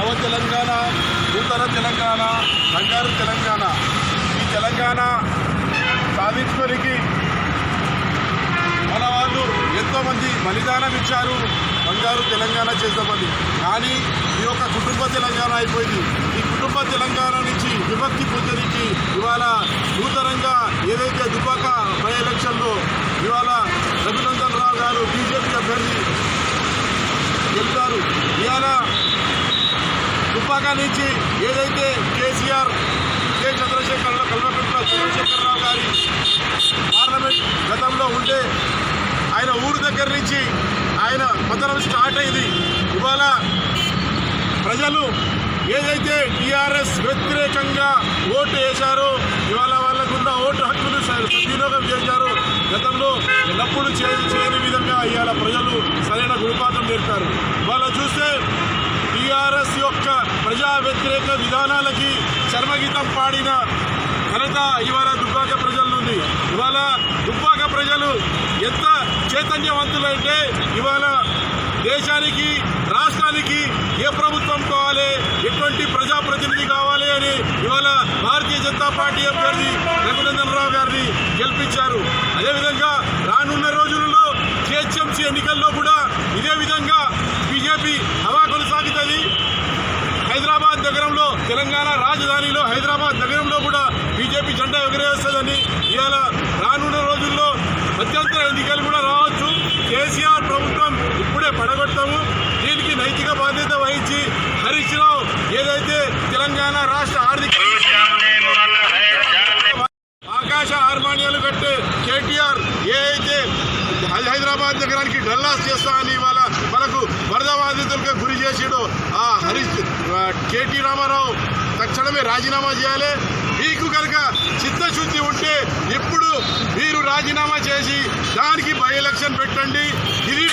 నవ తెలంగాణ, నూతన తెలంగాణ, బంగారు తెలంగాణ. ఈ తెలంగాణ సాధించుకోనికి మన వాళ్ళు ఎంతోమంది బలిదానం ఇచ్చారు బంగారు తెలంగాణ చేద్దామని. కానీ ఈ యొక్క కుటుంబ తెలంగాణ అయిపోయింది. ఈ కుటుంబ తెలంగాణ నుంచి విభక్తి పొందడానికి ఇవాళ నూతనంగా ఏదైతే దుబ్బాక బై ఎలక్షన్లో ఇవాళ రఘునందన్ రావు గారు బీజేపీ అభ్యర్థి గెలుస్తారు. ఇవాళ దుబ్బాక నుంచి ఏదైతే కేసీఆర్ కె చంద్రశేఖరరావు గారి పార్లమెంట్ గతంలో ఉంటే ఆయన ఊరు దగ్గర నుంచి ఆయన పతనం స్టార్ట్ అయింది. ఇవాళ ప్రజలు ఏదైతే టీఆర్ఎస్ వ్యతిరేకంగా ఓటు వేశారో ఇవాళ వాళ్ళకున్న ఓటు హక్కును సద్వినియోగం చేశారు. గతంలో ఎల్లప్పుడూ చేయని విధంగా ఇవాళ ప్రజలు సరైన గుణపాఠం నేర్పారు. ఇవాళ చూస్తే టీఆర్ఎస్ యొక్క ప్రజా వ్యతిరేక విధానాలకి చర్మగీతం పాడిన ఘనత ఇవాళ దుబ్బాక ప్రజల నుండి. ఇవాళ దుబ్బాక ప్రజలు ఎంత చైతన్యవంతులంటే ఇవాళ దేశానికి రాష్ట్రానికి ఏ ప్రభుత్వం కావాలి, ఎటువంటి ప్రజాప్రతినిధి కావాలి అని ఇవాళ భారతీయ జనతా పార్టీ అభ్యర్థి రఘునందన్ రావు గారిని గెలిపించారు. అదేవిధంగా రానున్న రోజులలో జిహెచ్ఎంసీ ఎన్నికల్లో కూడా ఇదే విధంగా బీజేపీ హవా కొనసాగుతుంది. హైదరాబాద్ నగరంలో, తెలంగాణ రాజధానిలో హైదరాబాద్ నగరంలో కూడా బీజేపీ జెండా ఎగురవేస్తుందని ఇవాళ రానున్న రోజుల్లో మధ్యంతర ఎన్నికలు కూడా రావచ్చు. కేసీఆర్ ప్రభుత్వం ఇప్పుడే పడగొట్టాము. దీనికి నైతిక బాధ్యత వహించి హరీష్ రావు ఏదైతే తెలంగాణ రాష్ట్ర ఆర్థిక ఆకాశ హార్మానియాలు కట్టే కేటీఆర్ ఏదైతే హైదరాబాద్ నగరానికి డల్లాస్ చేస్తా అని ఇవాళ మనకు వరద బాధితులుగా గురి చేసాడో ఆ కేటీ రామారావు తక్షణమే రాజీనామా చేయాలి. మీకు కనుక చిత్తశుద్ధి ఉంటే ఇప్పుడు మీరు రాజీనామా చేసి దానికి బై ఎలక్షన్ పెట్టండి. ఇది